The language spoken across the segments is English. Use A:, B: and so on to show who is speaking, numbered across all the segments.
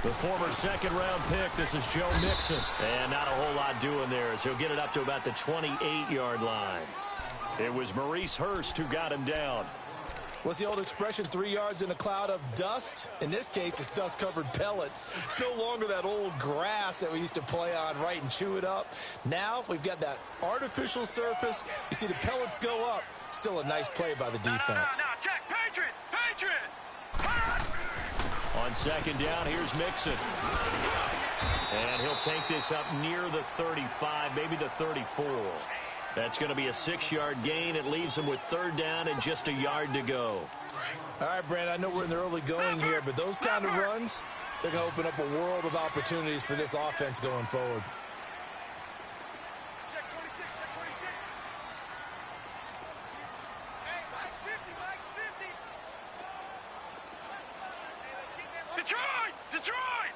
A: The former second-round pick, this is Joe Mixon. And not a whole lot doing there as he'll get it up to about the 28-yard line. It was Maurice Hurst who got him down.
B: What's the old expression, 3 yards in a cloud of dust? In this case, it's dust-covered pellets. It's no longer that old grass that we used to play on, right, and chew it up. Now we've got that artificial surface. You see the pellets go up. Still a nice play by the defense.
C: No, check. Patriot!
A: On second down, here's Mixon. And he'll take this up near the 35, maybe the 34. That's going to be a 6-yard gain. It leaves him with third down and just a yard to go.
B: All right, Brand, I know we're in the early going here, but those kind of runs, they're going to open up a world of opportunities for this offense going forward.
C: Check 26, check 26. Hey, Mike's 50, Mike's 50. Detroit!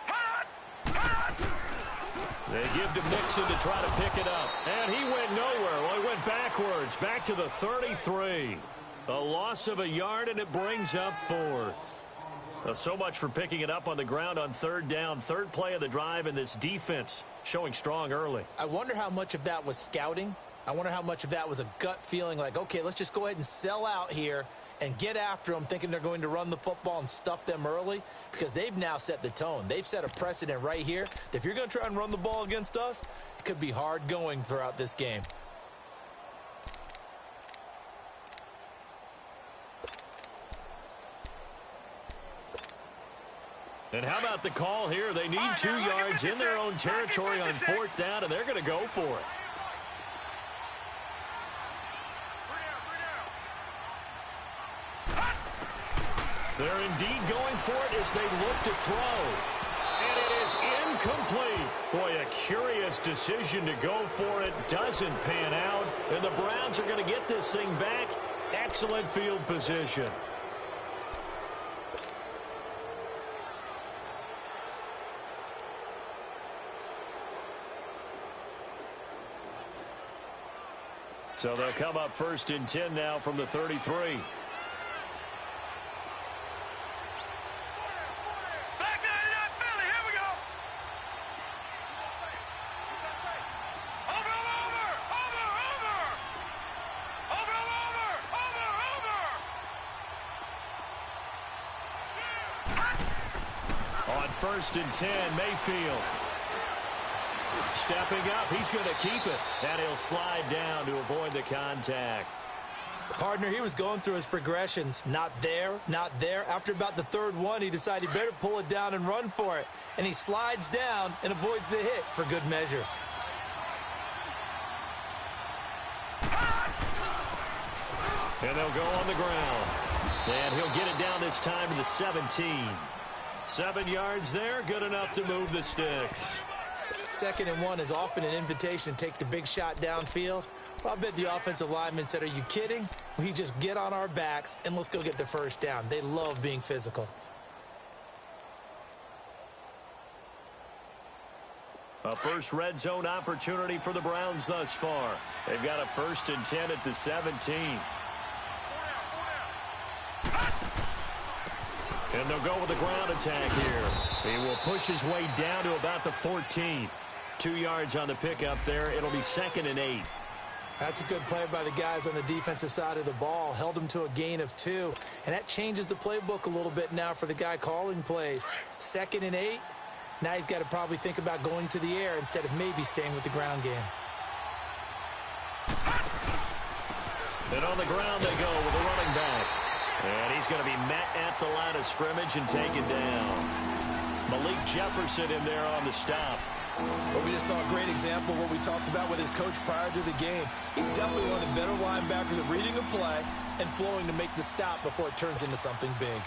C: Hot!
A: They give to Mixon to try to pick it up. And he went nowhere. Well, he went backwards, back to the 33. A loss of a yard, and it brings up fourth. So much for picking it up on the ground on third down. Third play of the drive, and this defense showing strong early.
B: I wonder how much of that was scouting. I wonder how much of that was a gut feeling like, okay, let's just go ahead and sell out here and get after them, thinking they're going to run the football and stuff them early, because they've now set the tone. They've set a precedent right here that if you're going to try and run the ball against us, it could be hard going throughout this game.
A: And how about the call here? They need 2 yards in their own territory on fourth down, and they're going to go for it. They're indeed going for it as they look to throw. And it is incomplete. Boy, a curious decision to go for it. Doesn't pan out. And the Browns are going to get this thing back. Excellent field position. So they'll come up first and 10 now from the 33. First and 10, Mayfield. Stepping up, he's going to keep it. And he'll slide down to avoid the contact.
B: Partner, he was going through his progressions. Not there, not there. After about the third one, he decided he better pull it down and run for it. And he slides down and avoids the hit for good measure.
A: And they'll go on the ground. And he'll get it down this time to the 17. 7 yards there, good enough to move the sticks.
B: 2nd and 1 is often an invitation to take the big shot downfield. Well, I bet the offensive lineman said, are you kidding? We just get on our backs and let's go get the first down. They love being physical.
A: A first red zone opportunity for the Browns thus far. They've got a 1st and 10 at the 17. And they'll go with the ground attack here. He will push his way down to about the 14. 2 yards on the pickup there. It'll be 2nd and 8.
B: That's a good play by the guys on the defensive side of the ball. Held him to a gain of 2. And that changes the playbook a little bit now for the guy calling plays. 2nd and 8. Now he's got to probably think about going to the air instead of maybe staying with the ground game.
A: And on the ground they go with the running back. And he's going to be met at the line of scrimmage and taken down. Malik Jefferson in there on the stop.
B: But we just saw a great example of what we talked about with his coach prior to the game. He's definitely one of the better linebackers at reading a play and flowing to make the stop before it turns into something big.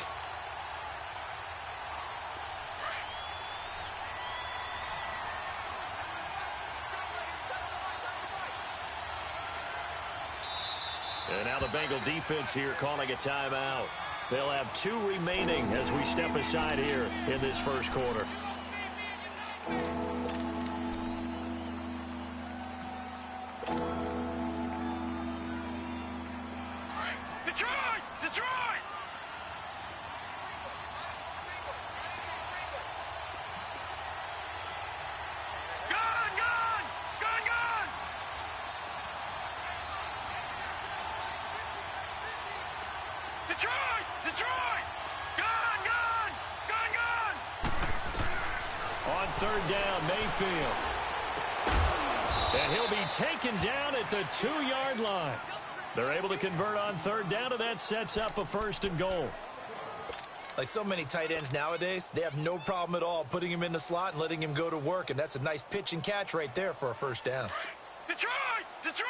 A: And now the Bengal defense here calling a timeout. They'll have 2 remaining as we step aside here in this first quarter.
C: Detroit! Detroit! Detroit! Gone! Gone! Gone! Gone!
A: On third down, Mayfield. And he'll be taken down at the 2-yard line. They're able to convert on third down, and that sets up a 1st and goal.
B: Like so many tight ends nowadays, they have no problem at all putting him in the slot and letting him go to work, and that's a nice pitch and catch right there for a 1st down.
C: Detroit! Detroit!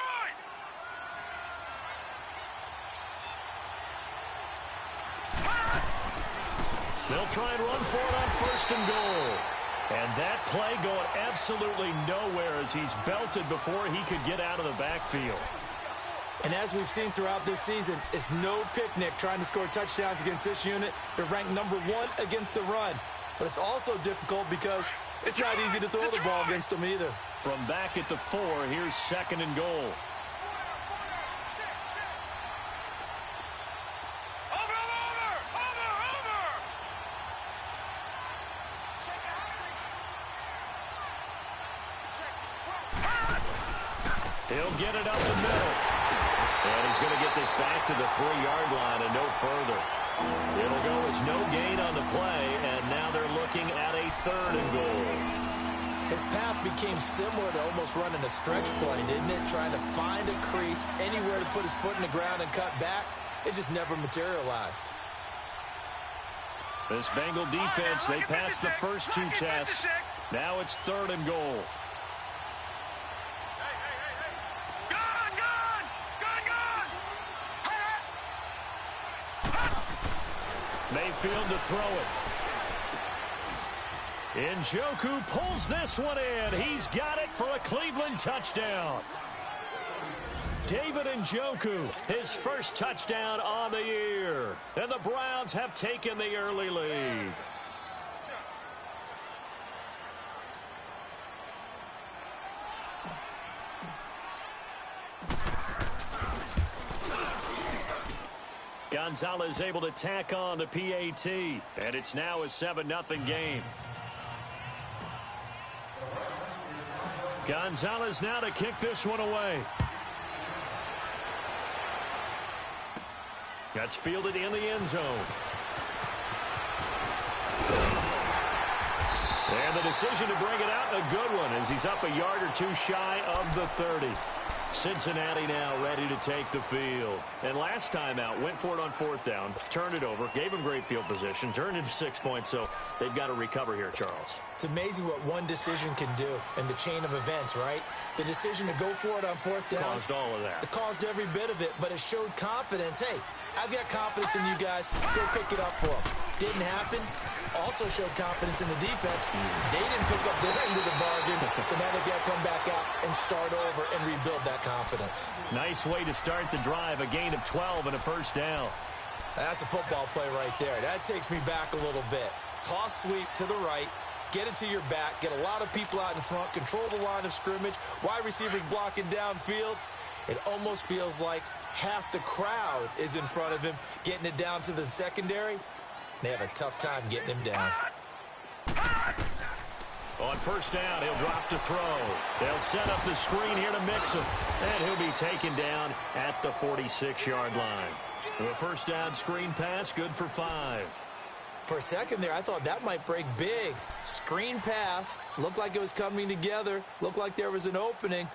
A: They'll try and run for it on 1st and goal. And that play going absolutely nowhere as he's belted before he could get out of the backfield.
B: And as we've seen throughout this season, it's no picnic trying to score touchdowns against this unit. They're ranked number 1 against the run. But it's also difficult because it's not easy to throw the ball against them either.
A: From back at the 4, here's 2nd and goal. He'll get it up the middle. And he's going to get this back to the 3-yard line and no further. It'll go as no gain on the play, and now they're looking at a 3rd and goal.
B: His path became similar to almost running a stretch play, didn't it? Trying to find a crease, anywhere to put his foot in the ground and cut back. It just never materialized.
A: This Bengal defense, they passed the first 2 tests. Now it's 3rd and goal. Mayfield to throw it. Njoku pulls this one in. He's got it for a Cleveland touchdown. David Njoku, his first touchdown on the year. And the Browns have taken the early lead. Gonzalez able to tack on the PAT, and it's now a 7-0 game. Gonzalez now to kick this one away. That's fielded in the end zone. And the decision to bring it out, a good one, as he's up a yard or 2 shy of the 30. Cincinnati now ready to take the field. And last time out, went for it on 4th down, turned it over, gave him great field position, turned into 6 points, so they've got to recover here, Charles.
B: It's amazing what one decision can do in the chain of events, right? The decision to go for it on 4th down.
A: Caused all of that.
B: It caused every bit of it, but it showed confidence. Hey, I've got confidence in you guys. Go pick it up for them. Didn't happen. Also showed confidence in the defense. They didn't pick up their end of the bargain, so now they've got to come back out and start over and rebuild that confidence.
A: Nice way to start the drive, a gain of 12 and a 1st down.
B: That's a football play right there. That takes me back a little bit. Toss sweep to the right, get it to your back, get a lot of people out in front, control the line of scrimmage, wide receivers blocking downfield. It almost feels like half the crowd is in front of him, getting it down to the secondary. They have a tough time getting him down.
A: On 1st down, he'll drop to throw. They'll set up the screen here to mix him. And he'll be taken down at the 46-yard line. The 1st down screen pass, good for 5.
B: For a second there, I thought that might break big. Screen pass, looked like it was coming together, looked like there was an opening.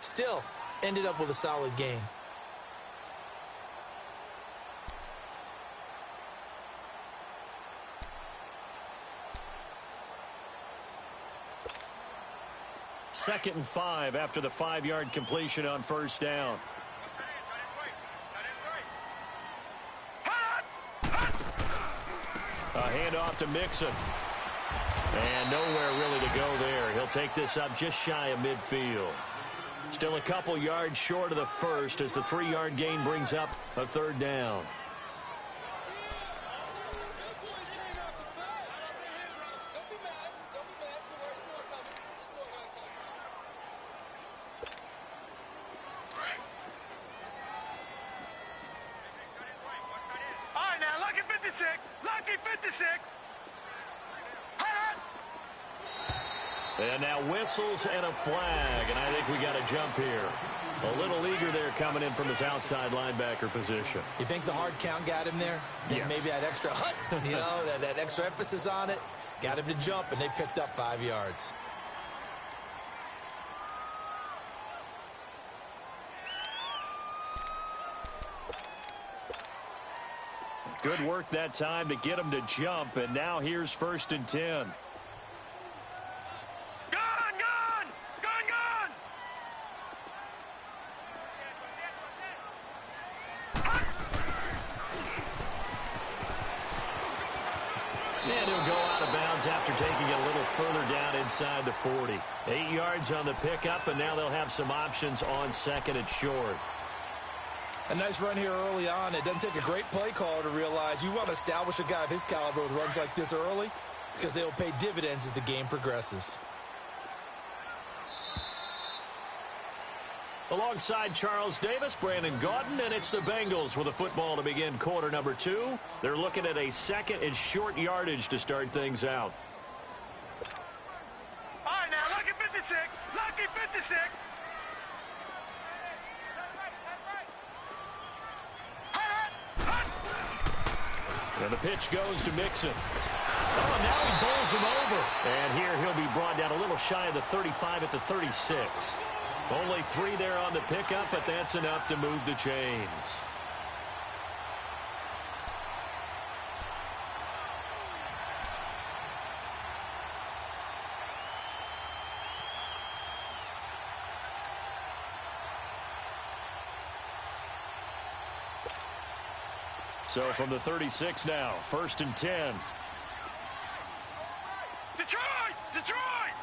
B: Still, ended up with a solid game.
A: Second and 5 after the 5-yard completion on 1st down. A handoff to Mixon. And nowhere really to go there. He'll take this up just shy of midfield. Still a couple yards short of the 1st as the 3-yard gain brings up a 3rd down.
C: Lucky 56.
A: And now whistles and a flag, and I think we got a jump here. A little eager there coming in from his outside linebacker position.
B: You think the hard count got him there?
A: Yes.
B: Maybe that extra hut, that extra emphasis on it, got him to jump, and they picked up 5 yards.
A: Good work that time to get him to jump, and now here's 1st and 10. And he'll go out of bounds after taking it a little further down inside the 40. 8 yards on the pickup, and now they'll have some options on 2nd and short.
B: A nice run here early on. It doesn't take a great play caller to realize you want to establish a guy of his caliber with runs like this early because they will pay dividends as the game progresses.
A: Alongside Charles Davis, Brandon Gaudin, and it's the Bengals with a football to begin quarter number 2. They're looking at a 2nd and short yardage to start things out.
C: All right, now, lucky 56. Lucky 56.
A: And the pitch goes to Mixon. Oh, now he bowls him over. And here he'll be brought down a little shy of the 35 at the 36. Only 3 there on the pickup, but that's enough to move the chains. So from the 36 now, 1st and 10.
C: Detroit! Detroit!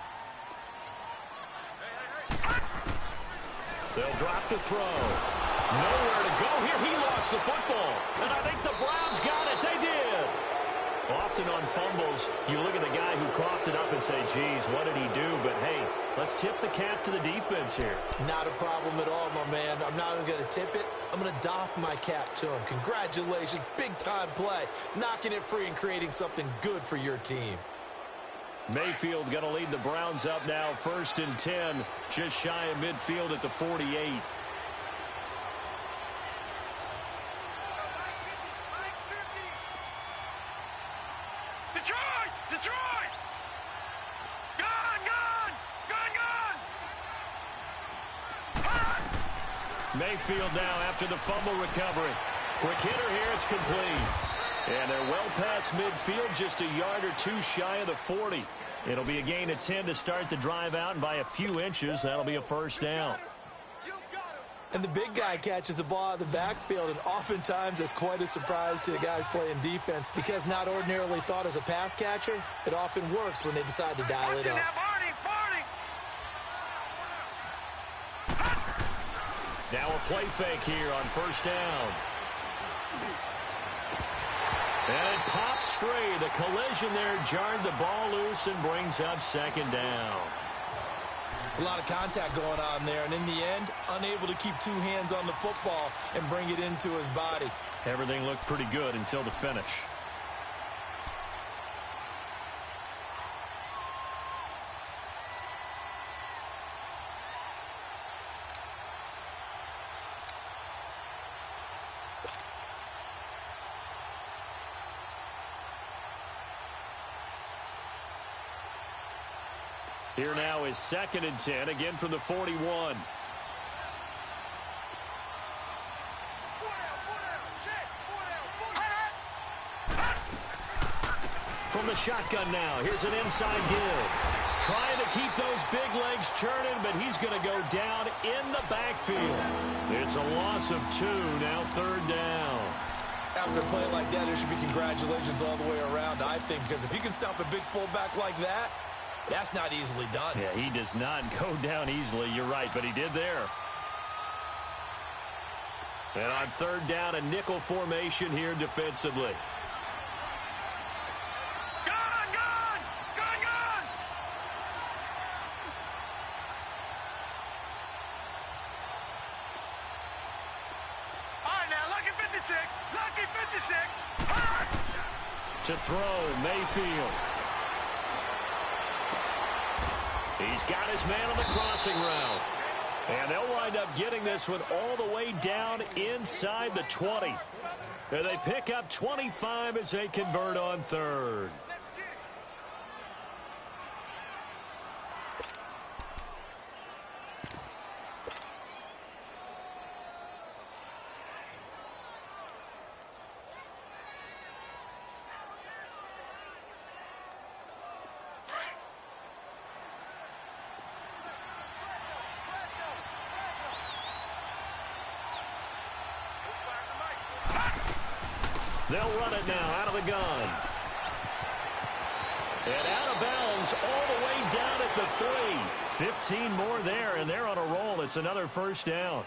A: They'll drop the throw. Nowhere to go here. He lost the football. And I think the Browns got it. They did. Often on fumbles, you look at the guy who coughed it up and say, geez, what did he do? But, hey, let's tip the cap to the defense here.
B: Not a problem at all, my man. I'm not even going to tip it. I'm going to doff my cap to him. Congratulations. Big-time play. Knocking it free and creating something good for your team.
A: Mayfield going to lead the Browns up now, 1st and 10, just shy of midfield at the 48.
C: Detroit! Detroit! Gone! Gone! Gone! Gone!
A: Mayfield now after the fumble recovery. Quick hitter here, it's complete. And they're well past midfield, just a yard or 2 shy of the 40. It'll be a gain of 10 to start the drive out, and by a few inches, that'll be a 1st down.
B: And the big guy catches the ball out of the backfield, and oftentimes it's quite a surprise to the guys playing defense because not ordinarily thought as a pass catcher, it often works when they decide to dial it up.
A: Now a play fake here on 1st down. And it pops free. The collision there jarred the ball loose and brings up 2nd down.
B: It's a lot of contact going on there, and in the end, unable to keep 2 hands on the football and bring it into his body.
A: Everything looked pretty good until the finish. Here now is 2nd and 10, again from the 41. From the shotgun now, here's an inside give. Trying to keep those big legs churning, but he's going to go down in the backfield. It's a loss of 2, now 3rd down.
B: After a play like that, there should be congratulations all the way around, I think, because if you can stop a big fullback like that, that's not easily done.
A: Yeah, he does not go down easily. You're right, but he did there. And on 3rd down, a nickel formation here defensively.
C: Gone! Gone! Gone! Gone! All right, now, lucky 56. Lucky 56.
A: To throw, Mayfield. He's got his man on the crossing route. And they'll wind up getting this one all the way down inside the 20. And they pick up 25 as they convert on third. They'll run it now out of the gun. And out of bounds all the way down at the 3. 15 more there, and they're on a roll. It's another first down.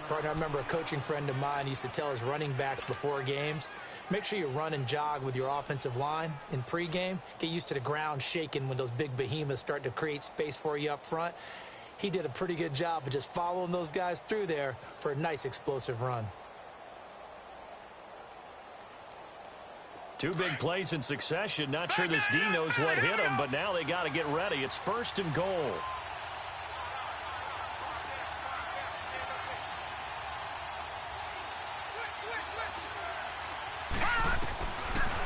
B: Partner, I remember a coaching friend of mine used to tell his running backs before games, make sure you run and jog with your offensive line in pregame. Get used to the ground shaking when those big behemoths start to create space for you up front. He did a pretty good job of just following those guys through there for a nice explosive run.
A: 2 big plays in succession. Not sure this D knows what hit him, but now they got to get ready. It's first and goal.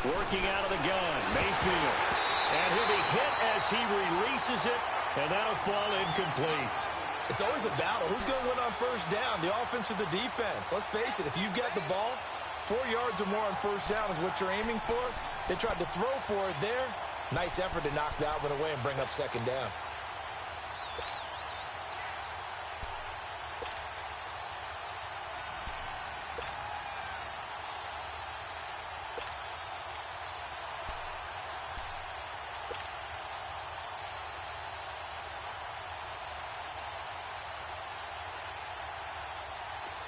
A: Working out of the gun, Mayfield. And he'll be hit as he releases it, and that'll fall incomplete.
B: It's always a battle. Who's going to win on first down, the offense or the defense? Let's face it, if you've got the ball, 4 yards or more on first down is what you're aiming for. They tried to throw for it there. Nice effort to knock that one away and bring up second down.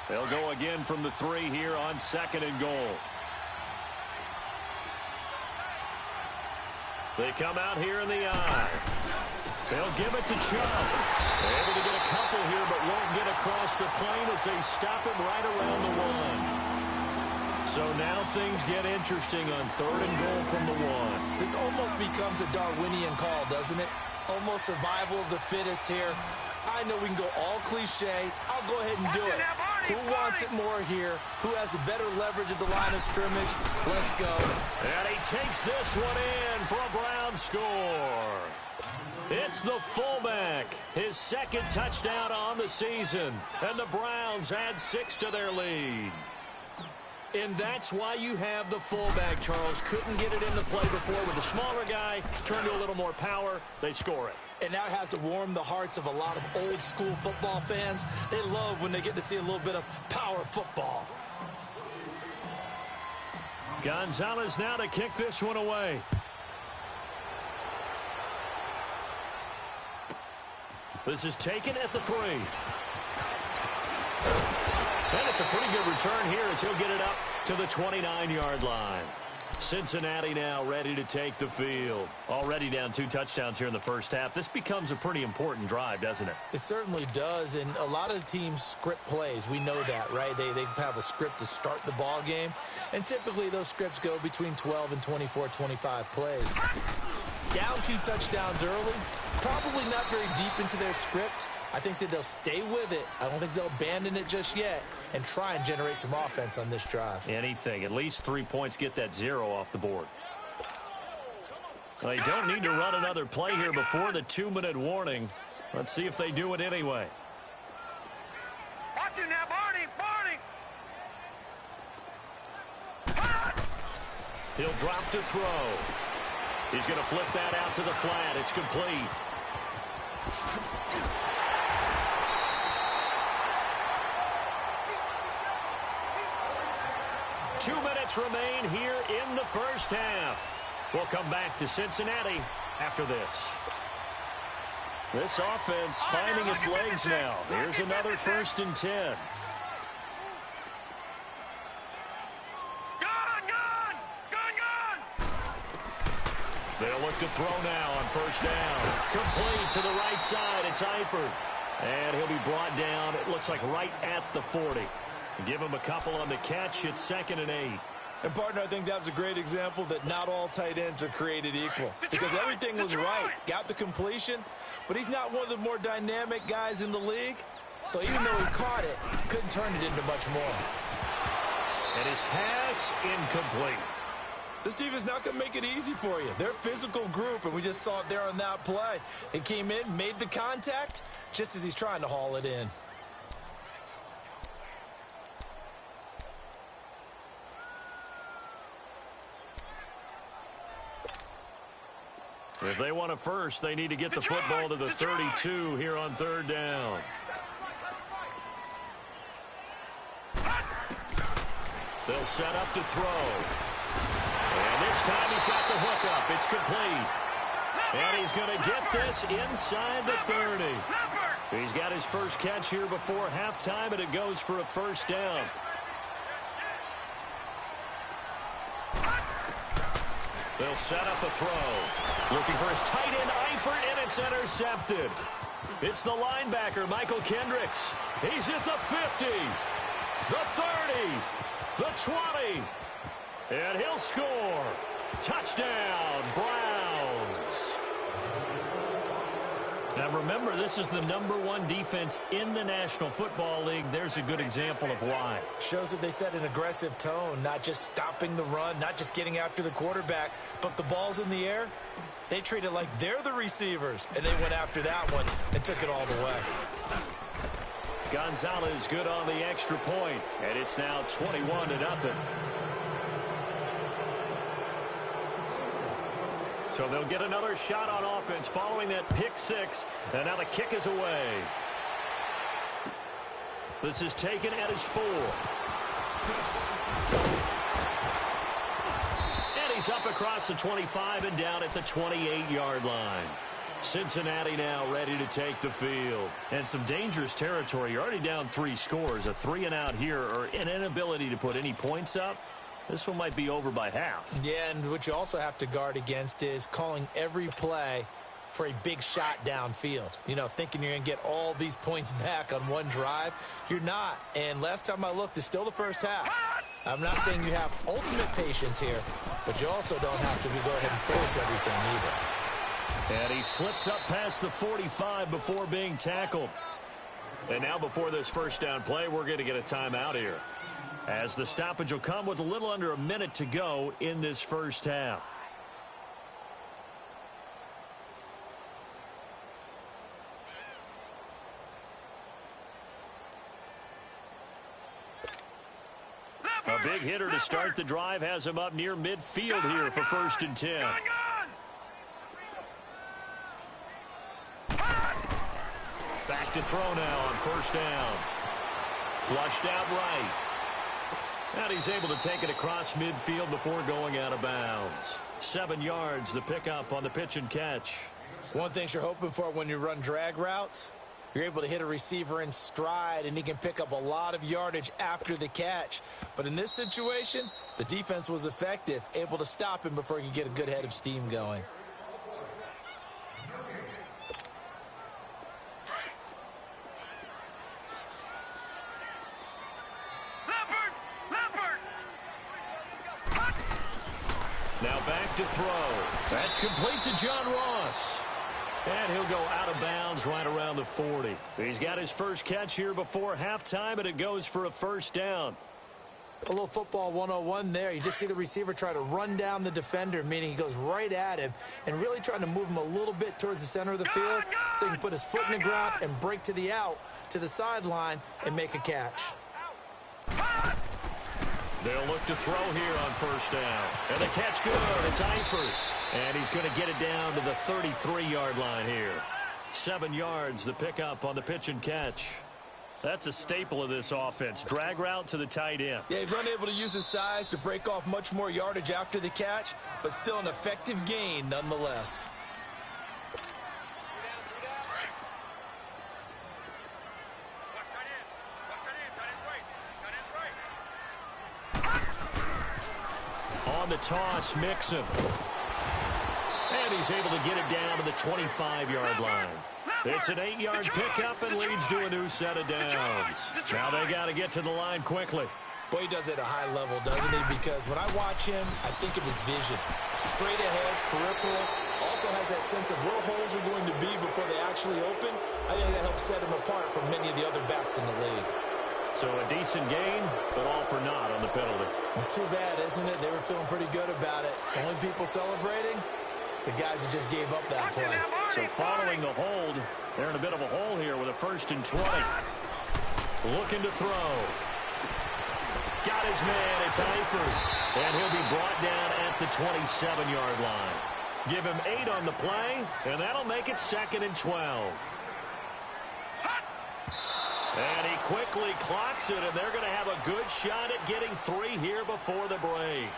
A: They'll go again from the 3 here on second and goal. They come out here in the eye. They'll give it to Chubb. Able to get a couple here, but won't get across the plane as they stop him right around the 1. So now things get interesting on third and goal from the 1.
B: This almost becomes a Darwinian call, doesn't it? Almost survival of the fittest here. I know we can go all cliche. I'll go ahead and do it. Who wants it more here? Who has a better leverage at the line of scrimmage? Let's go.
A: And he takes this one in for a Brown score. It's the fullback. His second touchdown on the season. And the Browns add 6 to their lead. And that's why you have the fullback, Charles. Couldn't get it into play before with the smaller guy. Turned to a little more power. They score it.
B: And that has to warm the hearts of a lot of old-school football fans. They love when they get to see a little bit of power football.
A: Gonzalez now to kick this one away. This is taken at the 3. And it's a pretty good return here as he'll get it up to the 29-yard line. Cincinnati now ready to take the field. Already down 2 touchdowns here in the first half. This becomes a pretty important drive, doesn't it?
B: It certainly does, and a lot of teams script plays. We know that, right? They have a script to start the ball game, and typically those scripts go between 12 and 24, 25 plays. Down 2 touchdowns early, probably not very deep into their script. I think that they'll stay with it. I don't think they'll abandon it just yet and try and generate some offense on this drive.
A: Anything. At least 3 points, get that 0 off the board. They don't need to run another play here before the 2-minute warning. Let's see if they do it anyway.
C: Watch it now, Barney!
A: He'll drop to throw. He's going to flip that out to the flat. It's complete. 2 minutes remain here in the first half. We'll come back to Cincinnati after this. This offense finding its legs now. Here's another 1st and 10. They'll look to throw now on 1st down. Complete to the right side. It's Eifert. And he'll be brought down, it looks like right at the 40. Give him a couple on the catch. It's 2nd and 8.
B: And, partner, I think that was a great example that not all tight ends are created equal. Because everything was right. Got the completion, but he's not one of the more dynamic guys in the league. So even though he caught it, couldn't turn it into much more.
A: And his pass incomplete.
B: This defense not going to make it easy for you. They're a physical group, and we just saw it there on that play. It came in, made the contact, just as he's trying to haul it in.
A: If they want a first, they need to get the football to the 32 here on third down. They'll set up to throw. And this time he's got the hook up. It's complete. And he's going to get this inside the 30. He's got his first catch here before halftime, and it goes for a first down. They'll set up a throw. Looking for his tight end, Eifert, and it's intercepted. It's the linebacker, Michael Kendricks. He's at the 50, the 30, the 20, and he'll score. Touchdown, Browns. Now remember, this is the #1 defense in the National Football League. There's a good example of why.
B: Shows that they set an aggressive tone, not just stopping the run, not just getting after the quarterback, but the ball's in the air. They treat it like they're the receivers, and they went after that one and took it all the way.
A: Gonzalez good on the extra point, and it's now 21-0. So they'll get another shot on offense following that pick six, and now the kick is away. This is taken at his 4. And he's up across the 25 and down at the 28-yard line. Cincinnati now ready to take the field. And some dangerous territory. You're already down 3 scores. A 3-and-out here, or an inability to put any points up. This one might be over by half.
B: Yeah, and what you also have to guard against is calling every play for a big shot downfield. You know, thinking you're going to get all these points back on one drive. You're not. And last time I looked, it's still the first half. I'm not saying you have ultimate patience here, but you also don't have to go ahead and force everything either.
A: And he slips up past the 45 before being tackled. And now before this first down play, we're going to get a timeout here, as the stoppage will come with a little under a minute to go in this first half. A big hitter to start the drive has him up near midfield here for 1st and 10. Back to throw now on 1st down. Flushed out right. And he's able to take it across midfield before going out of bounds. 7 yards, the pickup on the pitch and catch.
B: One thing you're hoping for when you run drag routes, you're able to hit a receiver in stride, and he can pick up a lot of yardage after the catch. But in this situation, the defense was effective, able to stop him before he could get a good head of steam going.
A: Now back to throw. That's complete to John Ross. And he'll go out of bounds right around the 40. He's got his first catch here before halftime, and it goes for a first down.
B: A little football 101 there. You just see the receiver try to run down the defender, meaning he goes right at him and really trying to move him a little bit towards the center of the field so he can put his foot in the ground and break to the out, to the sideline, and make a catch.
A: They'll look to throw here on 1st down. And the catch good. It's Eifert. And he's going to get it down to the 33-yard line here. 7 yards, the pickup on the pitch and catch. That's a staple of this offense. Drag route to the tight end.
B: Yeah, he's unable to use his size to break off much more yardage after the catch, but still an effective gain nonetheless.
A: On the toss, Mixon. And he's able to get it down to the 25-yard line. It's an 8-yard pickup and leads to a new set of downs. Now they got to get to the line quickly.
B: Boy, he does it at a high level, doesn't he? Because when I watch him, I think of his vision. Straight ahead, peripheral, also has that sense of where holes are going to be before they actually open. I think that helps set him apart from many of the other backs in the league.
A: So a decent gain, but all for naught on the penalty.
B: It's too bad, isn't it? They were feeling pretty good about it. Only people celebrating, the guys who just gave up that play.
A: So following the hold, they're in a bit of a hole here with a 1st and 20. Looking to throw. Got his man. It's Eifert. And he'll be brought down at the 27-yard line. Give him 8 on the play, and that'll make it 2nd and 12. And he quickly clocks it, and they're going to have a good shot at getting 3 here before the break.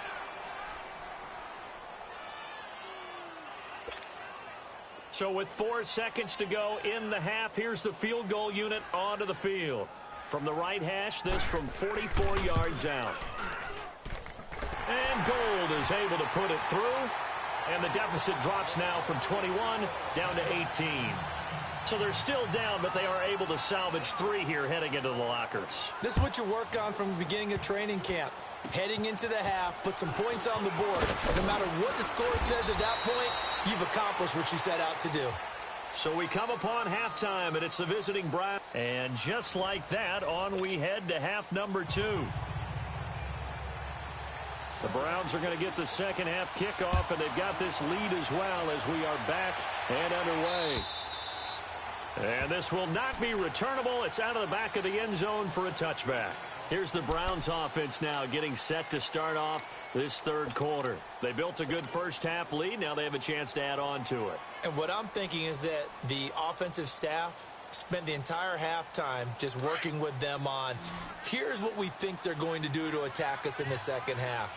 A: So with 4 seconds to go in the half, here's the field goal unit onto the field. From the right hash, this from 44 yards out. And Gold is able to put it through. And the deficit drops now from 21 down to 18. So they're still down, but they are able to salvage 3 here heading into the lockers.
B: This is what you work on from the beginning of training camp. Heading into the half, put some points on the board. No matter what the score says at that point, you've accomplished what you set out to do.
A: So we come upon halftime, and it's the visiting Browns. And just like that, on we head to half number 2. The Browns are going to get the second half kickoff, and they've got this lead as well as we are back and underway. And this will not be returnable. It's out of the back of the end zone for a touchback. Here's the Browns offense now getting set to start off this third quarter. They built a good first half lead. Now they have a chance to add on to it.
B: And what I'm thinking is that the offensive staff spent the entire halftime just working with them on, here's what we think they're going to do to attack us in the second half.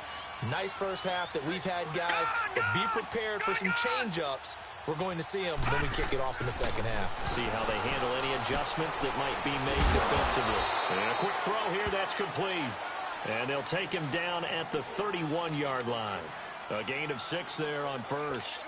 B: Nice first half that we've had, guys, but be prepared for some change-ups. We're going to see them when we kick it off in the second half.
A: See how they handle any adjustments that might be made defensively. And a quick throw here, that's complete. And they'll take him down at the 31-yard line. A gain of 6 there on first.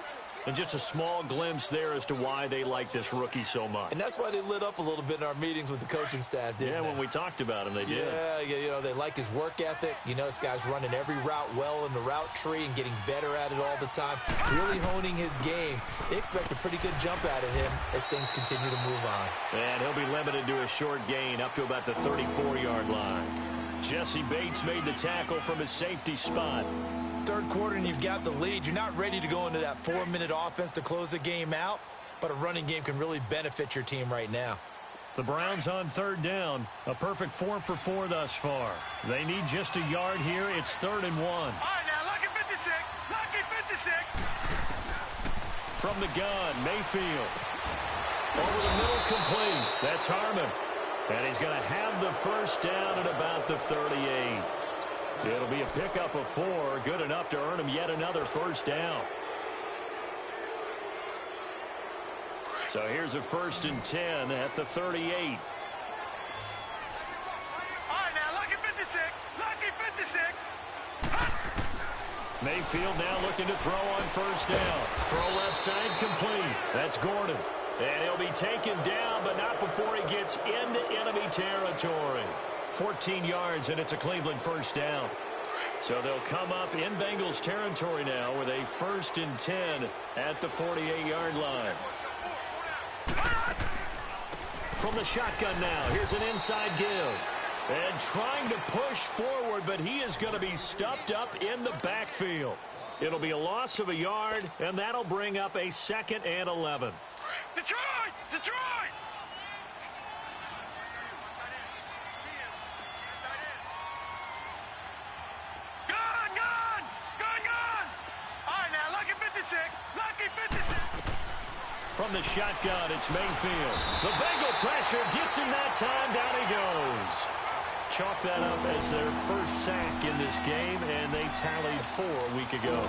A: And just a small glimpse there as to why they like this rookie so much.
B: And that's why they lit up a little bit in our meetings with the coaching staff, didn't they?
A: Yeah, when we talked about him, they did.
B: Yeah, you know, they like his work ethic. You know, this guy's running every route well in the route tree and getting better at it all the time. Really honing his game. They expect a pretty good jump out of him as things continue to move on.
A: And he'll be limited to a short gain up to about the 34-yard line. Jesse Bates made the tackle from his safety spot.
B: Third quarter and you've got the lead. You're not ready to go into that 4-minute offense to close the game out, but a running game can really benefit your team right now.
A: The Browns on third down. A perfect 4 for 4 thus far. They need just a yard here. It's 3rd and 1.
C: All right, now, lucky 56. Lucky 56.
A: From the gun, Mayfield. Over the middle, complete. That's Harmon. And he's going to have the first down at about the 38. It'll be a pickup of 4, good enough to earn him yet another first down. So here's a 1st and 10 at the 38.
C: All right, now, lucky 56. Lucky 56.
A: Mayfield now looking to throw on first down. Throw left side, complete. That's Gordon. And he'll be taken down, but not before he gets into enemy territory. 14 yards, and it's a Cleveland first down. So they'll come up in Bengals territory now with a 1st and 10 at the 48-yard line. From the shotgun now, here's an inside give. And trying to push forward, but he is going to be stuffed up in the backfield. It'll be a loss of a yard, and that'll bring up a 2nd and 11.
C: Detroit! Detroit!
A: From the shotgun, it's Mayfield. The Bengal pressure gets him that time. Down he goes. Chalk that up as their first sack in this game, and they tallied 4 a week ago.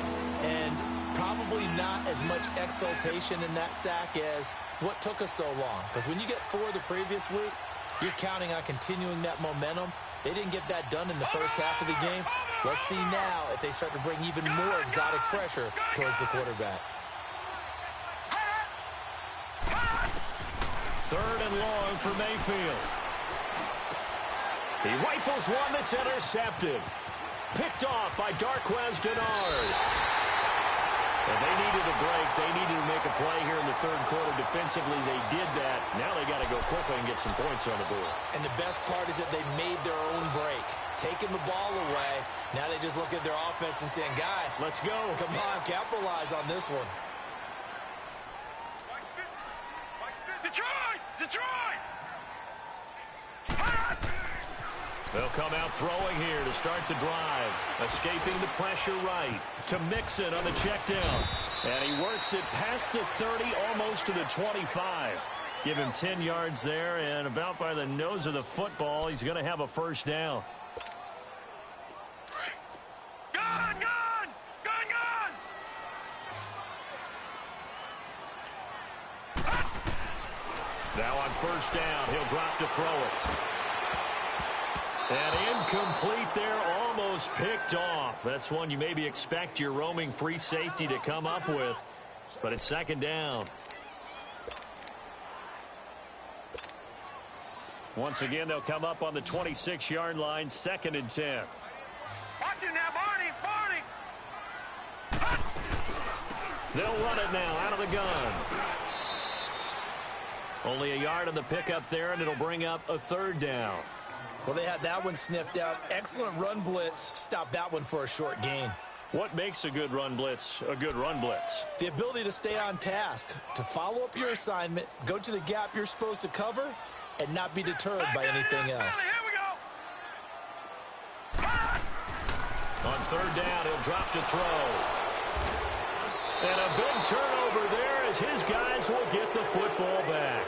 B: And probably not as much exultation in that sack as what took us so long. Because when you get 4 the previous week, you're counting on continuing that momentum. They didn't get that done in the first half of the game. Let's see now if they start to bring even more exotic pressure towards the quarterback.
A: 3rd and long for Mayfield. He rifles one that's intercepted. Picked off by Darquez Dennard. And they needed a break. They needed to make a play here in the third quarter. Defensively, they did that. Now they got to go quickly and get some points on the board.
B: And the best part is that they made their own break. Taking the ball away. Now they just look at their offense and saying, guys,
A: let's go.
B: Come on, capitalize on this one.
C: Detroit! Detroit!
A: They'll come out throwing here to start the drive. Escaping the pressure right to Mixon on the check down. And he works it past the 30, almost to the 25. Give him 10 yards there, and about by the nose of the football, he's going to have a first down.
C: Gun! Gun! Gun! Gun!
A: Now on first down, he'll drop to throw it. And incomplete there, almost picked off. That's one you maybe expect your roaming free safety to come up with. But it's second down. Once again, they'll come up on the 26-yard line, 2nd and 10.
C: Watch it now, Barney! Barney!
A: They'll run it now out of the gun. Only a yard on the pickup there, and it'll bring up a third down.
B: Well, they had that one sniffed out. Excellent run blitz. Stop that one for a short gain.
A: What makes a good run blitz a good run blitz?
B: The ability to stay on task, to follow up your assignment, go to the gap you're supposed to cover, and not be deterred by anything else.
C: Here we go!
A: On third down, he'll drop to throw. And a big turnover there as his guys will get the football back.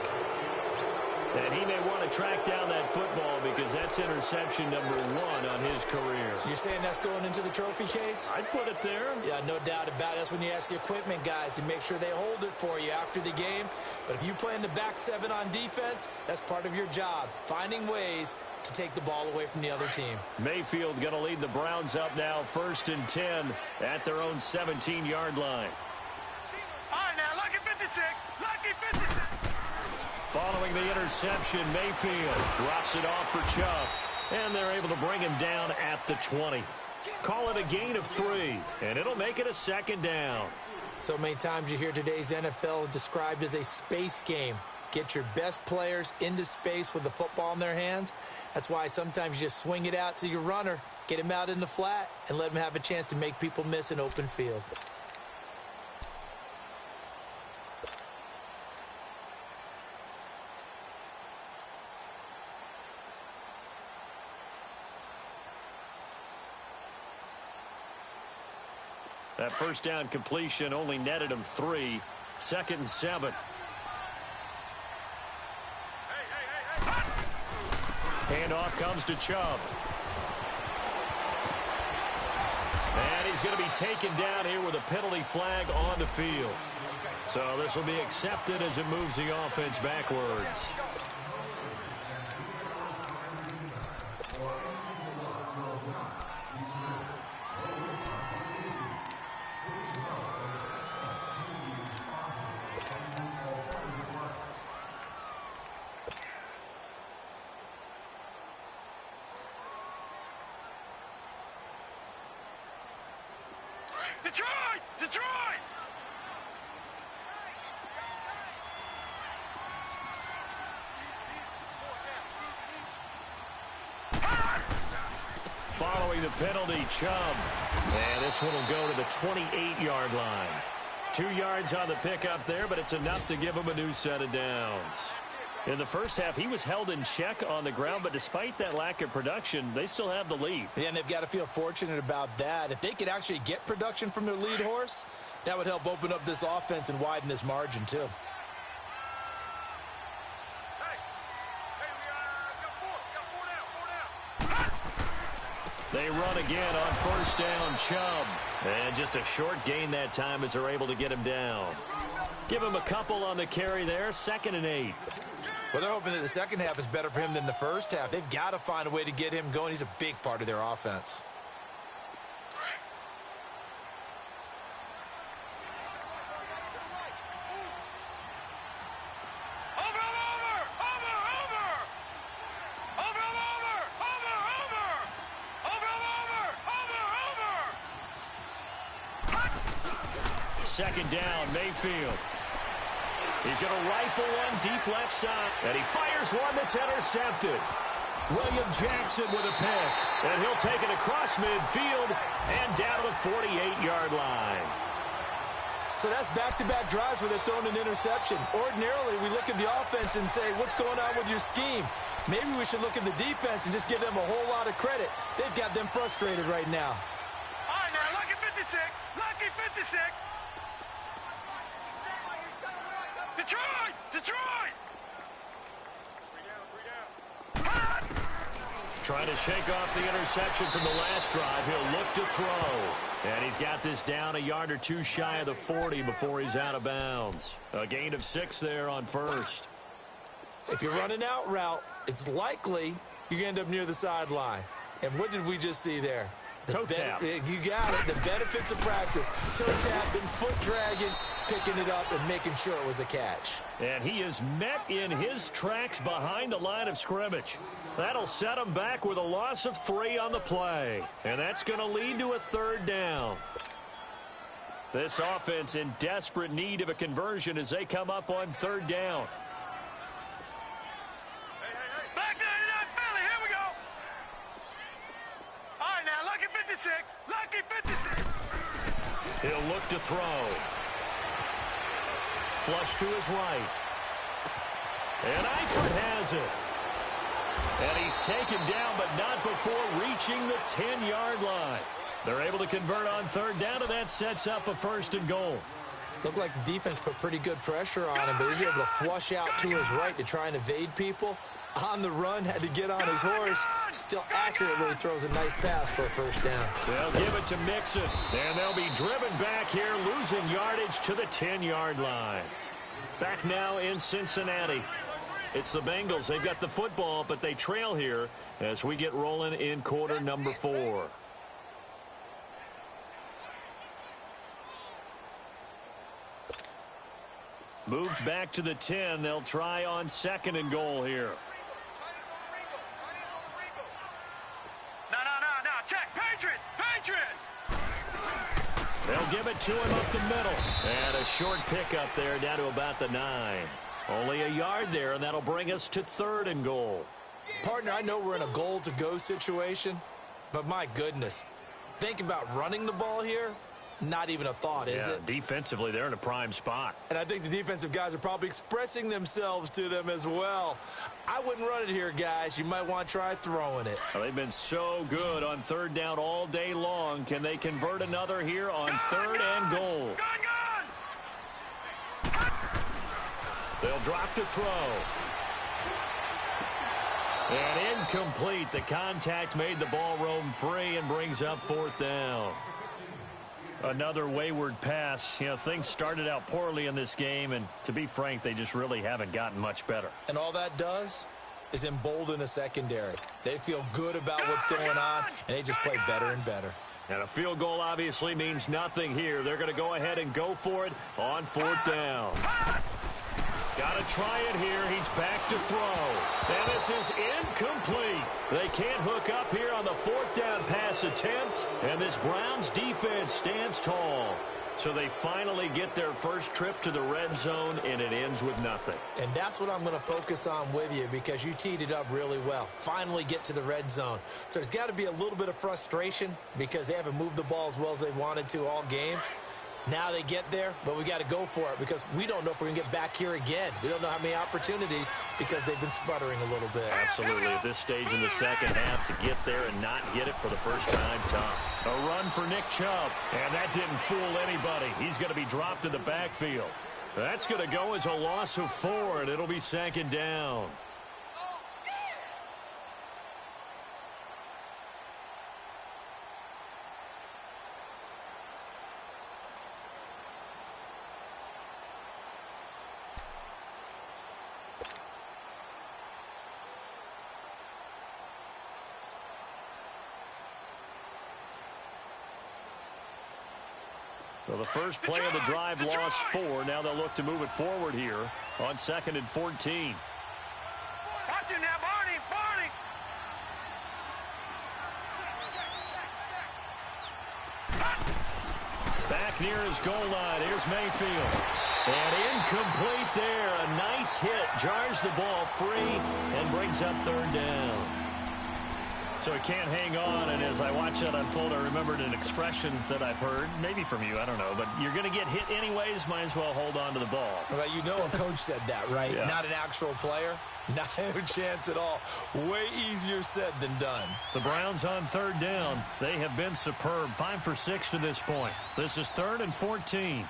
A: And he may want to track down that football because that's interception number 1 on his career.
B: You're saying that's going into the trophy case?
A: I'd put it there.
B: Yeah, no doubt about it. That's when you ask the equipment guys to make sure they hold it for you after the game. But if you play in the back 7 on defense, that's part of your job, finding ways to take the ball away from the other team.
A: Mayfield going to lead the Browns up now, 1st and 10 at their own 17-yard line.
C: All right, now, lucky 56. Lucky 56.
A: Following the interception, Mayfield drops it off for Chubb, and they're able to bring him down at the 20. Call it a gain of 3, and it'll make it a second down.
B: So many times you hear today's NFL described as a space game. Get your best players into space with the football in their hands. That's why sometimes you just swing it out to your runner, get him out in the flat, and let him have a chance to make people miss an open field.
A: That first down completion only netted him 3. 2nd and 7. Handoff comes to Chubb. And he's going to be taken down here with a penalty flag on the field. So this will be accepted as it moves the offense backwards.
C: Detroit! Detroit!
A: Following the penalty, Chubb. And this one will go to the 28-yard line. 2 yards on the pickup there, but it's enough to give him a new set of downs. In the first half, he was held in check on the ground, but despite that lack of production, they still have the lead.
B: Yeah, and they've got to feel fortunate about that. If they could actually get production from their lead horse, that would help open up this offense and widen this margin, too.
A: They run again on first down, Chubb. And just a short gain that time as they're able to get him down. Give him a couple on the carry there, 2nd and 8.
B: Well, they're hoping that the second half is better for him than the first half. They've got to find a way to get him going. He's a big part of their offense.
A: second down, Mayfield. He's going to rifle one deep left side, and he fires one that's intercepted. William Jackson with a pick, and he'll take it across midfield and down to the 48-yard line.
B: So that's back-to-back drives where they're throwing an interception. Ordinarily, we look at the offense and say, what's going on with your scheme? Maybe we should look at the defense and just give them a whole lot of credit. They've got them frustrated right now.
C: All right, now, lucky 56. Lucky 56. Detroit! Detroit!
A: Trying to shake off the interception from the last drive. He'll look to throw. And he's got this down a yard or two shy of the 40 before he's out of bounds. A gain of 6 there on first.
B: If you're running out route, it's likely you're going to end up near the sideline. And what did we just see there?
A: Toe tap.
B: You got it. The benefits of practice. Toe tapping, foot dragging, picking it up, and making sure it was a catch.
A: And he is met in his tracks behind the line of scrimmage. That'll set him back with a loss of 3 on the play. And that's going to lead to a third down. This offense in desperate need of a conversion as they come up on third down.
C: Back to Philly. Here we go. All right, now, lucky 56. Lucky 56.
A: He'll look to throw. Flush to his right. And Eifert has it. And he's taken down, but not before reaching the 10-yard line. They're able to convert on third down, and that sets up a 1st and goal.
B: Looked like the defense put pretty good pressure on him, but he's able to flush out to his right to try and evade people. On the run, had to get on his horse. Still accurately throws a nice pass for a 1st down.
A: They'll give it to Mixon, and they'll be driven back here, losing yardage to the 10-yard line. Back now in Cincinnati. It's the Bengals. They've got the football, but they trail here as we get rolling in quarter number 4. Moved back to the 10. They'll try on 2nd and goal here.
C: No. Check. Patriot.
A: They'll give it to him up the middle. And a short pickup there down to about the 9. Only a yard there, and that'll bring us to 3rd and goal.
B: Partner, I know we're in a goal-to-go situation, but my goodness. Think about running the ball here. Not even a thought, is it?
A: Defensively, they're in a prime spot.
B: And I think the defensive guys are probably expressing themselves to them as well. I wouldn't run it here, guys. You might want to try throwing it.
A: Well, they've been so good on third down all day long. Can they convert another here on 3rd and goal? They'll drop to throw. And incomplete. The contact made the ball roam free and brings up 4th down. Another wayward pass. You know, things started out poorly in this game, and to be frank, they just really haven't gotten much better.
B: And all that does is embolden a secondary. They feel good about what's going on, and they just play better and better.
A: And a field goal obviously means nothing here. They're going to go ahead and go for it on 4th down. Got to try it here. He's back to throw. And this is incomplete. They can't hook up here on the 4th down pass attempt. And this Browns defense stands tall. So they finally get their first trip to the red zone, and it ends with nothing.
B: And that's what I'm going to focus on with you, because you teed it up really well. Finally get to the red zone. So there's got to be a little bit of frustration because they haven't moved the ball as well as they wanted to all game. Now they get there, but we got to go for it because we don't know if we're going to get back here again. We don't know how many opportunities because they've been sputtering a little bit.
A: Absolutely. At this stage in the second half, to get there and not get it for the first time, tough. A run for Nick Chubb, and that didn't fool anybody. He's going to be dropped in the backfield. That's going to go as a loss of 4, and it'll be 2nd down. So the first play of the drive lost 4. Now they'll look to move it forward here on 2nd and 14.
C: Watch him now, Barney.
A: Back near his goal line. Here's Mayfield. And incomplete there. A nice hit. Jars the ball free and brings up third down. So he can't hang on, and as I watch that unfold, I remembered an expression that I've heard, maybe from you, I don't know, but you're going to get hit anyways, might as well hold on to the ball.
B: Well, you know a coach said that, right?
A: Yeah.
B: Not an actual player. Not a chance at all. Way easier said than done.
A: The Browns on third down. They have been superb. 5 for 6 to this point. This is 3rd and 14.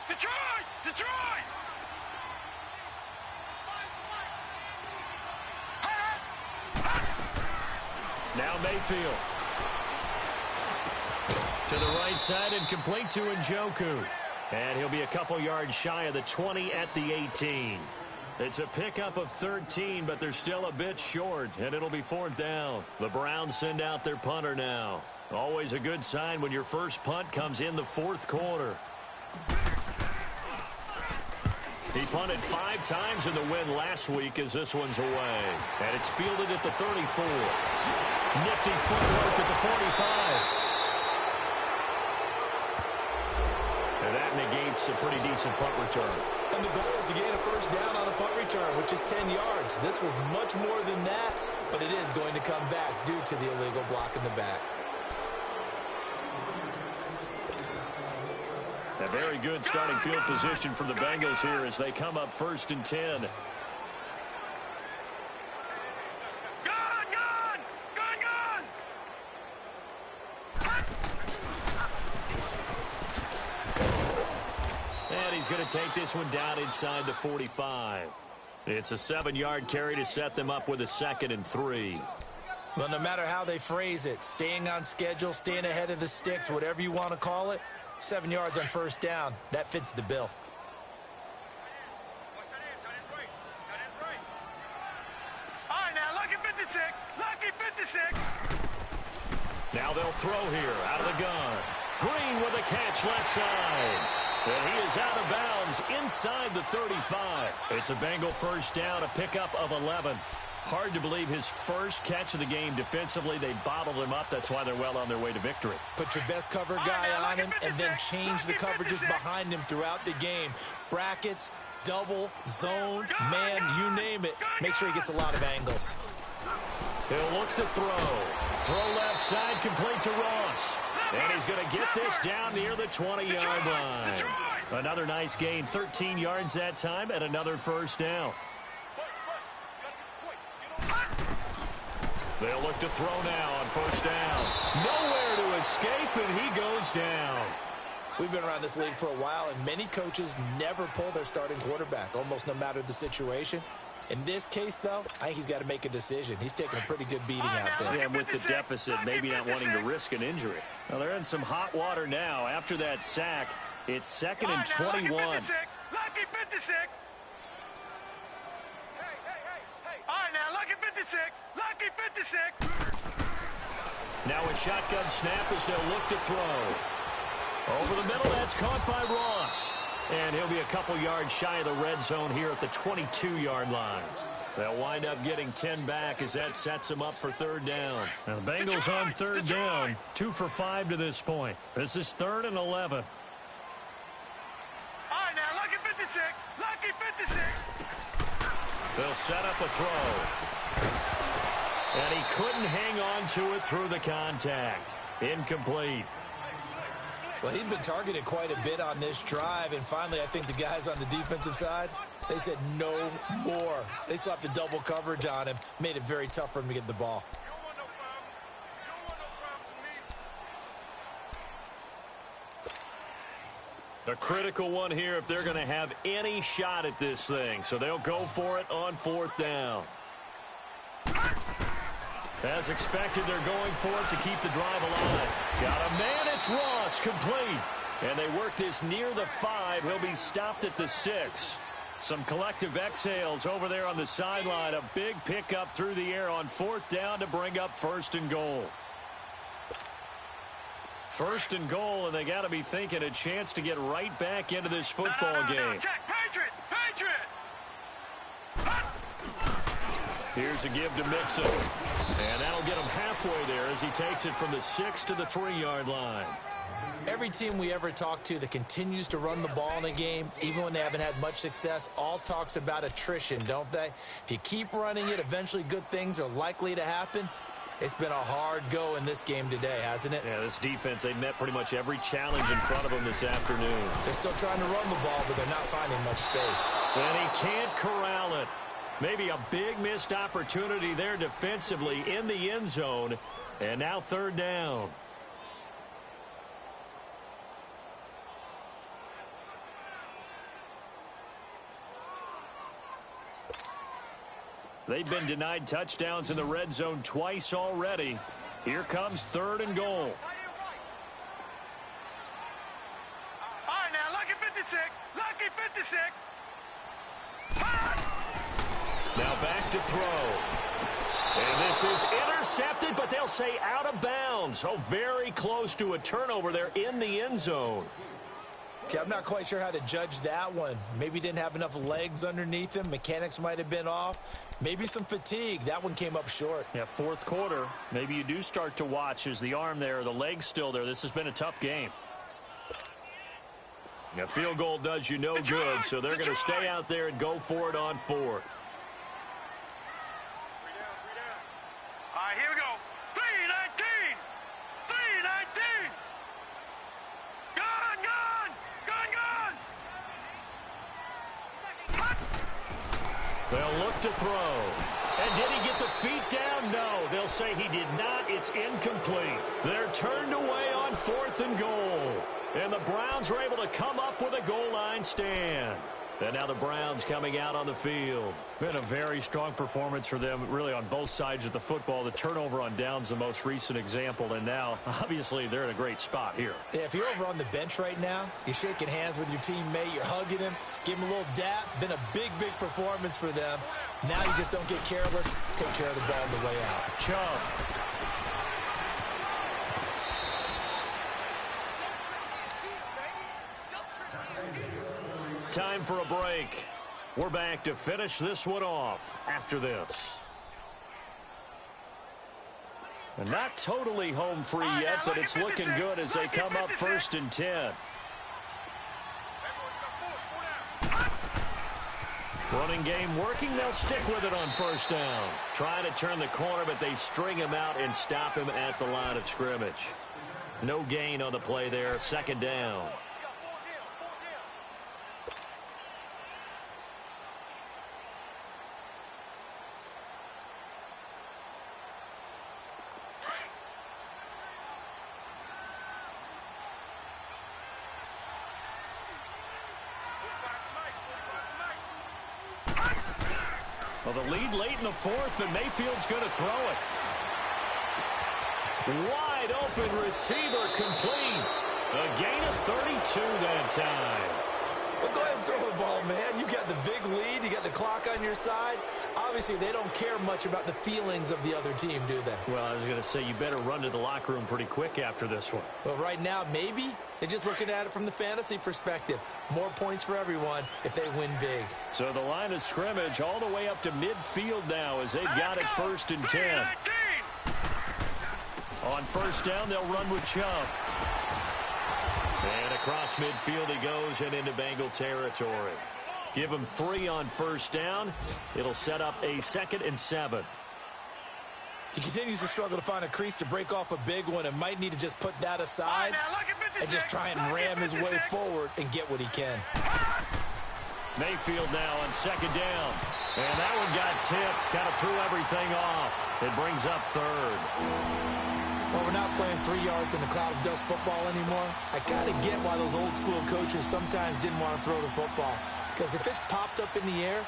C: Detroit! Detroit!
A: Now Mayfield. To the right side and complete to Njoku. And he'll be a couple yards shy of the 20 at the 18. It's a pickup of 13, but they're still a bit short, and it'll be 4th down. The Browns send out their punter now. Always a good sign when your first punt comes in the 4th quarter. He punted 5 times in the win last week as this one's away. And it's fielded at the 34. Nifty footwork at the 45. And that negates a pretty decent punt return.
B: And the goal is to gain a first down on a punt return, which is 10 yards. This was much more than that, but it is going to come back due to the illegal block in the back.
A: A very good starting field position for the Bengals here as they come up 1st and 10. And he's going to take this one down inside the 45. It's a 7-yard carry to set them up with a 2nd and 3.
B: Well, no matter how they phrase it, staying on schedule, staying ahead of the sticks, whatever you want to call it, 7 yards on first down, that fits the bill.
C: All right, now, lucky 56. Lucky 56.
A: Now they'll throw here out of the gun. Green with a catch left side. And he is out of bounds inside the 35. It's a Bengal first down, a pickup of 11. Hard to believe his first catch of the game defensively. They bottled him up. That's why they're well on their way to victory.
B: Put your best cover guy on him and then change the coverages behind him throughout the game. Brackets, double, zone, man, you name it. Make sure he gets a lot of angles.
A: He'll look to throw. Throw left side, complete to Ross. And he's going to get this down near the 20-yard line. Another nice gain, 13 yards that time, and another first down. They'll look to throw now on first down. Nowhere to escape, and he goes down.
B: We've been around this league for a while, and many coaches never pull their starting quarterback, almost no matter the situation. In this case, though, I think he's got to make a decision. He's taking a pretty good beating out there.
A: Yeah, with the deficit, maybe not wanting to risk an injury. Well, they're in some hot water now. After that sack, it's 2nd and 21.
C: Lucky 56. All right, now, lucky 56. Lucky 56.
A: Now a shotgun snap as they'll look to throw. Over the middle, that's caught by Ross. And he'll be a couple yards shy of the red zone here at the 22-yard line. They'll wind up getting 10 back as that sets them up for 3rd down. Now the Bengals on 3rd down, 2 for 5 to this point. This is 3rd and 11.
C: All right, now, lucky 56. Lucky 56.
A: They'll set up a throw. And he couldn't hang on to it through the contact. Incomplete.
B: Well, he'd been targeted quite a bit on this drive, and finally I think the guys on the defensive side, they said no more. They slapped the double coverage on him, made it very tough for him to get the ball.
A: A critical one here if they're going to have any shot at this thing. So they'll go for it on 4th down. As expected, they're going for it to keep the drive alive. Got a man, it's Ross, complete. And they work this near the 5. He'll be stopped at the 6. Some collective exhales over there on the sideline. A big pickup through the air on 4th down to bring up 1st and goal. 1st and goal, and they got to be thinking a chance to get right back into this football game.
C: Check, Patriot! Patriot!
A: Here's a give to Mixon. And that'll get him halfway there as he takes it from the 6 to the 3-yard line.
B: Every team we ever talk to that continues to run the ball in a game, even when they haven't had much success, all talks about attrition, don't they? If you keep running it, eventually good things are likely to happen. It's been a hard go in this game today, hasn't it?
A: Yeah, this defense, they met pretty much every challenge in front of them this afternoon.
B: They're still trying to run the ball, but they're not finding much space.
A: And he can't corral it. Maybe a big missed opportunity there defensively in the end zone. And now 3rd down. They've been denied touchdowns in the red zone twice already. Here comes 3rd and goal.
C: All right, now, lucky 56. Lucky 56.
A: Now back to throw. And this is intercepted, but they'll say out of bounds. Oh, very close to a turnover there in the end zone.
B: Okay, I'm not quite sure how to judge that one. Maybe didn't have enough legs underneath him. Mechanics might have been off. Maybe some fatigue. That one came up short.
A: Yeah, 4th quarter. Maybe you do start to watch as the arm there, the leg's still there. This has been a tough game. Now, field goal does you no good, so they're going to stay out there and go for it on 4th.
C: All right, here we go. 3-19. 3-19. Gone, gone. Gone, gone.
A: They'll look to throw. And did he get the feet down? No. They'll say he did not. It's incomplete. They're turned away on 4th and goal. And the Browns are able to come up with a goal line stand. And now the Browns coming out on the field. Been a very strong performance for them, really, on both sides of the football. The turnover on downs, the most recent example. And now, obviously, they're in a great spot here.
B: Yeah, if you're over on the bench right now, you're shaking hands with your teammate, you're hugging him, give him a little dap. Been a big, big performance for them. Now you just don't get careless. Take care of the ball on the way out.
A: Chubb. Time for a break. We're back to finish this one off after this. And not totally home free yet, but it's looking good as they come up 1st and 10. Running game working. They'll stick with it on 1st down. Trying to turn the corner, but they string him out and stop him at the line of scrimmage. No gain on the play there. 2nd down. Well, the lead late in the 4th, but Mayfield's going to throw it. Wide open receiver complete. A gain of 32 that time.
B: Well, go ahead and throw the ball, man. You got the big lead. You got the clock on your side. Obviously, they don't care much about the feelings of the other team, do they?
A: Well, I was going to say you better run to the locker room pretty quick after this one.
B: Well, right now, maybe. They're just looking at it from the fantasy perspective. More points for everyone if they win big.
A: So the line of scrimmage all the way up to midfield now as they've got it 1st and 10. On 1st down, they'll run with Chubb. And across midfield he goes and into Bengal territory. Give him 3 on 1st down. It'll set up a 2nd and 7.
B: He continues to struggle to find a crease to break off a big one and might need to just put that aside and just try and ram his way forward and get what he can.
A: Mayfield now on 2nd down. And that one got tipped. Kind of threw everything off. It brings up 3rd.
B: Well, we're not playing 3 yards in a cloud of dust football anymore. I kind of get why those old school coaches sometimes didn't want to throw the football. Because if it's popped up in the air,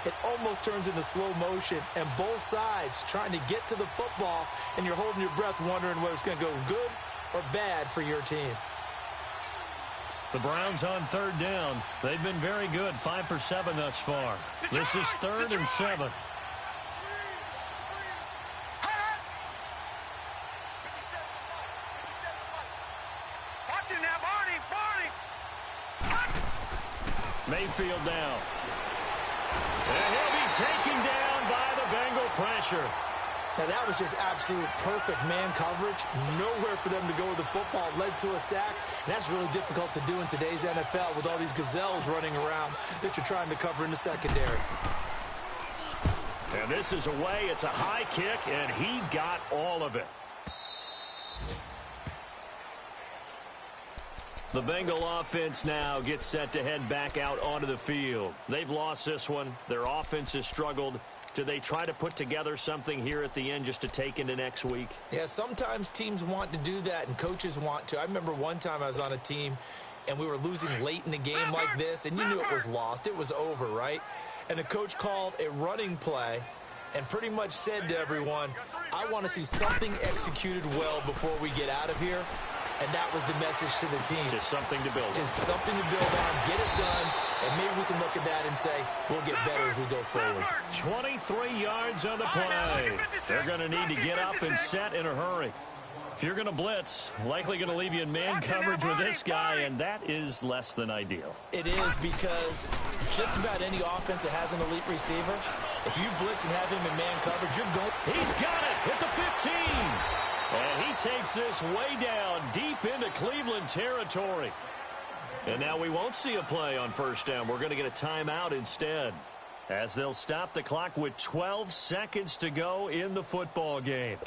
B: it almost turns into slow motion, and both sides trying to get to the football, and you're holding your breath wondering whether it's going to go good or bad for your team.
A: The Browns on 3rd down. They've been very good, 5 for 7 thus far. This is 3rd and 7. Mayfield down. And he'll be taken down by the Bengal pressure.
B: Now, that was just absolute perfect man coverage. Nowhere for them to go with the football. Led to a sack. And that's really difficult to do in today's NFL with all these gazelles running around that you're trying to cover in the secondary.
A: And this is away. It's a high kick, and he got all of it. The Bengal offense now gets set to head back out onto the field. They've lost this one. Their offense has struggled. Do they try to put together something here at the end just to take into next week?
B: Yeah, sometimes teams want to do that and coaches want to. I remember one time I was on a team and we were losing late in the game like this, and you knew it was lost. It was over, right? And the coach called a running play and pretty much said to everyone, I want to see something executed well before we get out of here. And that was the message to the team.
A: Just something to build on.
B: Just something to build on, get it done, and maybe we can look at that and say, we'll get better as we go forward.
A: 23 yards on the play. They're going to need to get up and set in a hurry. If you're going to blitz, likely going to leave you in man coverage with this guy, and that is less than ideal.
B: It is, because just about any offense that has an elite receiver, if you blitz and have him in man coverage, you're going.
A: He's got it at the 15. And he takes this way down deep into Cleveland territory. And now we won't see a play on first down. We're going to get a timeout instead, as they'll stop the clock with 12 seconds to go in the football game.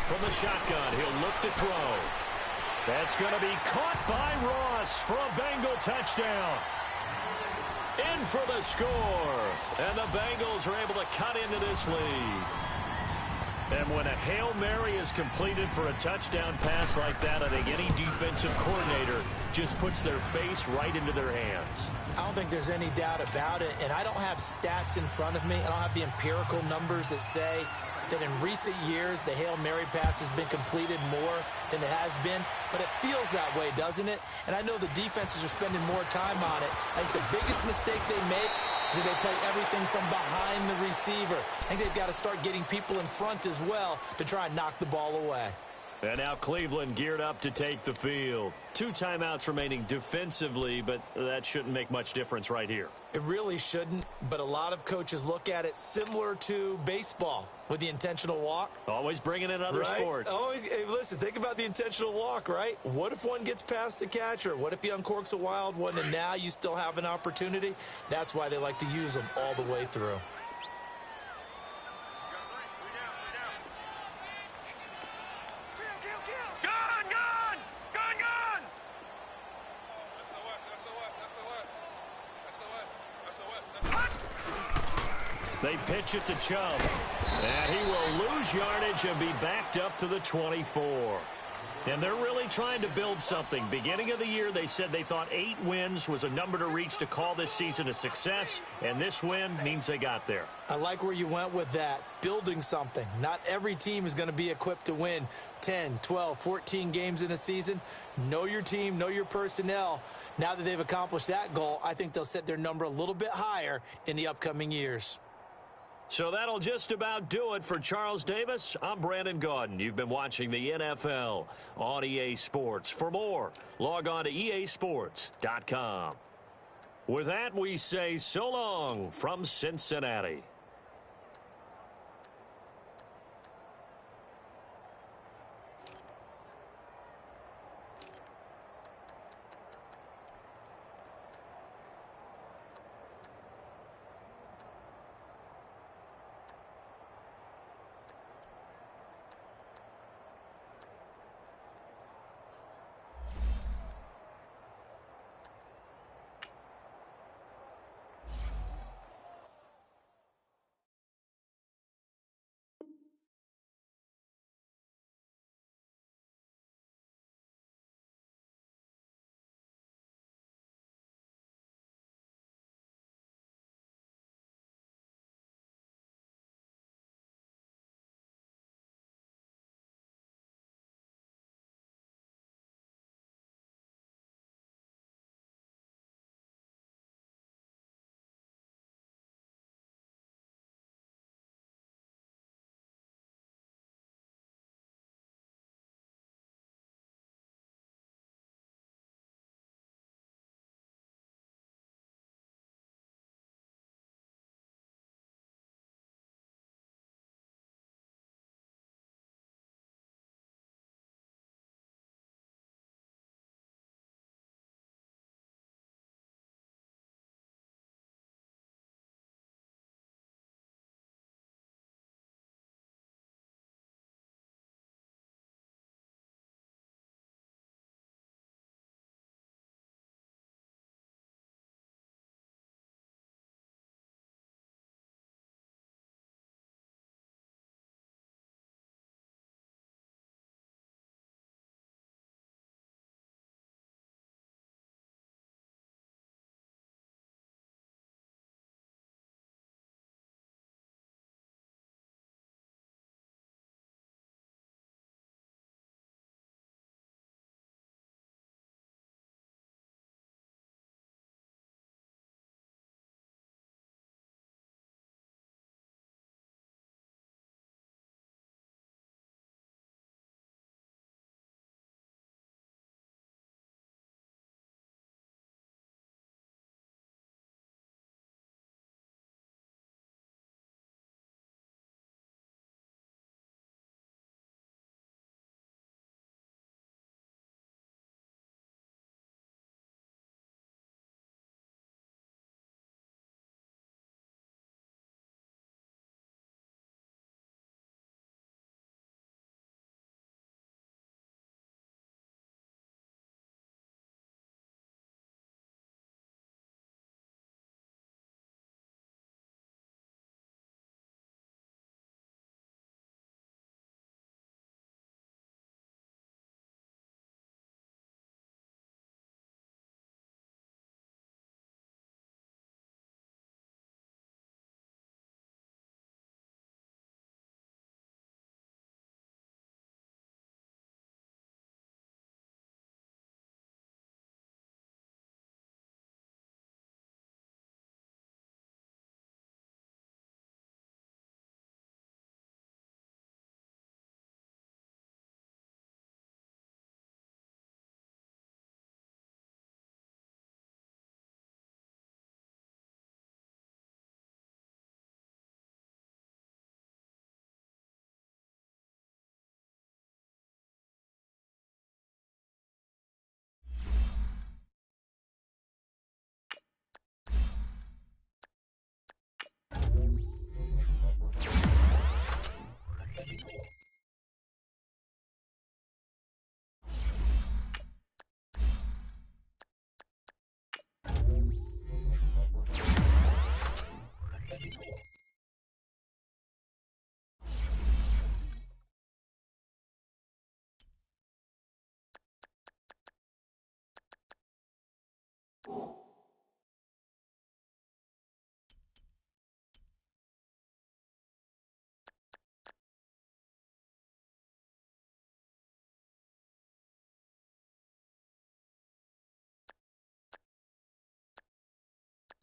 A: From the shotgun, he'll look to throw. That's going to be caught by Ross for a Bengal touchdown. In for the score. And the Bengals are able to cut into this lead. And when a Hail Mary is completed for a touchdown pass like that, I think any defensive coordinator just puts their face right into their hands.
B: I don't think there's any doubt about it. And I don't have stats in front of me. I don't have the empirical numbers that say that in recent years the Hail Mary pass has been completed more than it has been, but it feels that way, doesn't it? And I know the defenses are spending more time on it. I think the biggest mistake they make is that they play everything from behind the receiver. I think they've got to start getting people in front as well to try and knock the ball away.
A: And now Cleveland geared up to take the field. 2 timeouts remaining defensively, but that shouldn't make much difference right here.
B: It really shouldn't, but a lot of coaches look at it similar to baseball with the intentional walk.
A: Always bringing in other sports.
B: Always. Hey, listen, think about the intentional walk, right? What if one gets past the catcher? What if he uncorks a wild one and now you still have an opportunity? That's why they like to use them all the way through.
A: They pitch it to Chubb. And he will lose yardage and be backed up to the 24. And they're really trying to build something. Beginning of the year, they said they thought 8 wins was a number to reach to call this season a success. And this win means they got there.
B: I like where you went with that. Building something. Not every team is going to be equipped to win 10, 12, 14 games in a season. Know your team, know your personnel. Now that they've accomplished that goal, I think they'll set their number a little bit higher in the upcoming years.
A: So that'll just about do it for Charles Davis. I'm Brandon Gaudin. You've been watching the NFL on EA Sports. For more, log on to easports.com. With that, we say so long from Cincinnati.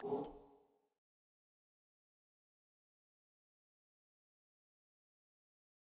D: you.